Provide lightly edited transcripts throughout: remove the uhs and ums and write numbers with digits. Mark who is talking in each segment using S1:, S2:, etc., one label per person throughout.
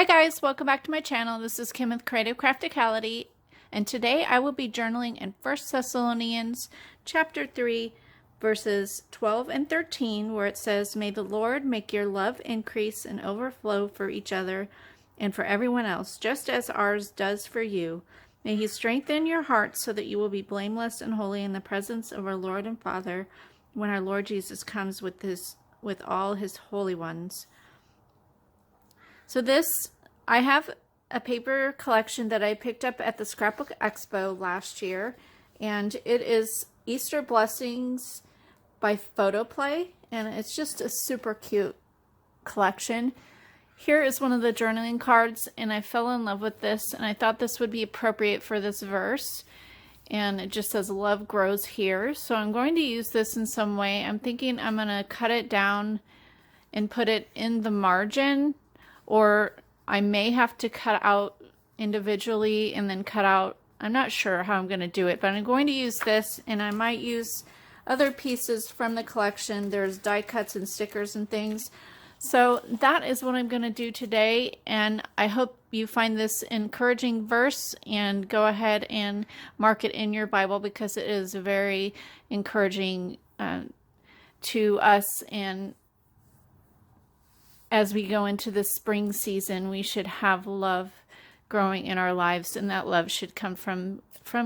S1: Hi guys, welcome back to my channel. This is Kim with Creative Crafticality, and today I will be journaling in 1 Thessalonians chapter 3 verses 12 and 13, where it says, "May the Lord make your love increase and overflow for each other and for everyone else, just as ours does for you. May he strengthen your hearts so that you will be blameless and holy in the presence of our Lord and Father when our Lord Jesus comes with all his holy ones." So I have a paper collection that I picked up at the Scrapbook Expo last year, and it is Easter Blessings by Photoplay, and it's just a super cute collection. Here is one of the journaling cards, and I fell in love with this, and I thought this would be appropriate for this verse. And it just says, "Love grows here." So I'm going to use this in some way. I'm thinking I'm going to cut it down and put it in the margin, or I may have to cut out individually and then cut out. I'm not sure how I'm going to do it, but I'm going to use this, and I might use other pieces from the collection. There's die cuts and stickers and things. So that is what I'm going to do today, and I hope you find this encouraging verse and go ahead and mark it in your Bible, because it is very encouraging to us. And as we go into the spring season, we should have love growing in our lives, and that love should come from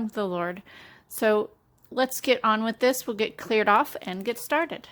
S1: the Lord. So let's get on with this. We'll get cleared off and get started.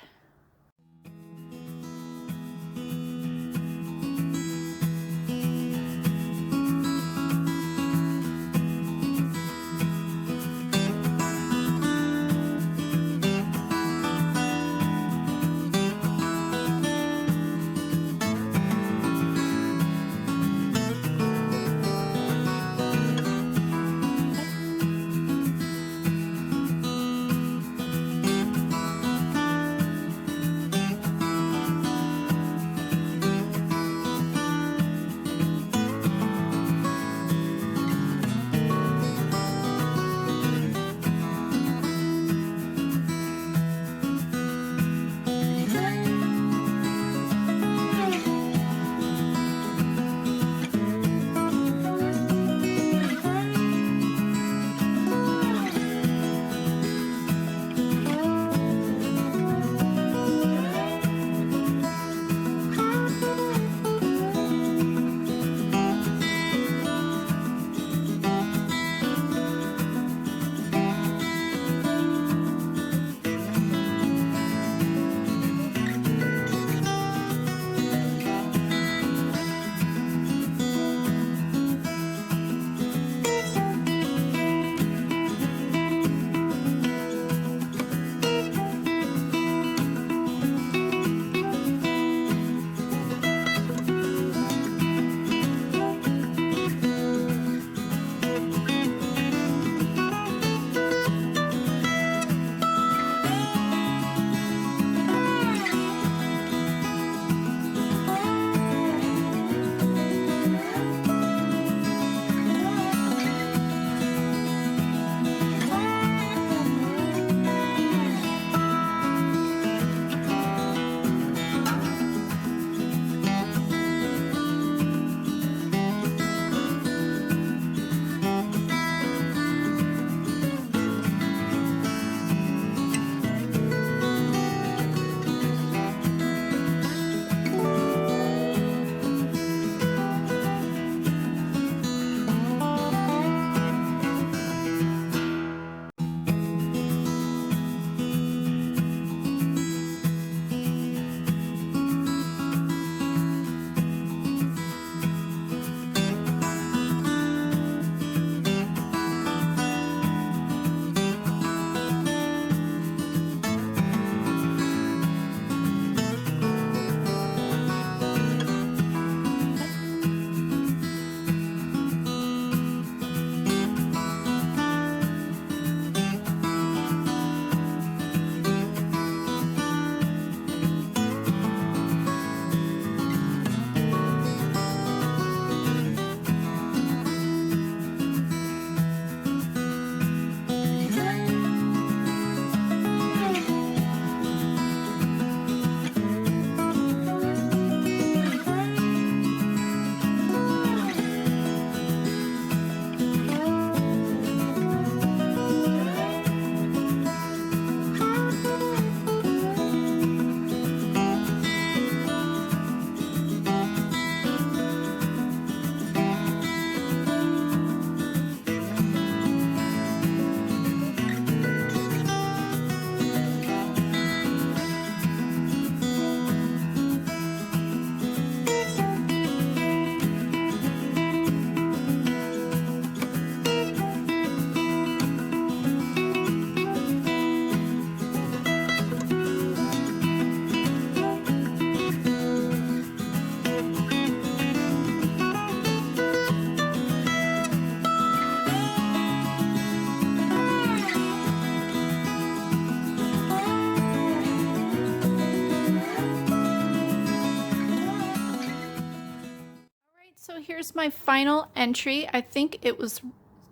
S1: here's my final entry. I think it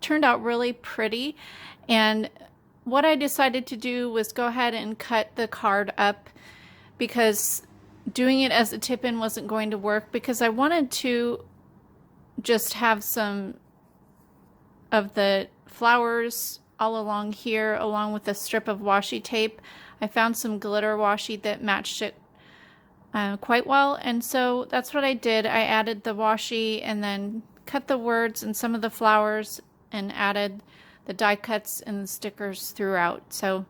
S1: turned out really pretty, and what I decided to do was go ahead and cut the card up because doing it as a tip-in wasn't going to work, because I wanted to just have some of the flowers all along here along with a strip of washi tape. I found some glitter washi that matched it quite well, and so that's what I did. I added the washi and then cut the words and some of the flowers and added the die cuts and the stickers throughout. So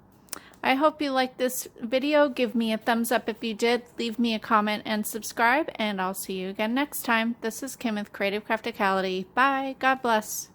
S1: I hope you liked this video. Give me a thumbs up if you did. Leave me a comment and subscribe, and I'll see you again next time. This is Kim with Creative Crafticality. Bye. God bless.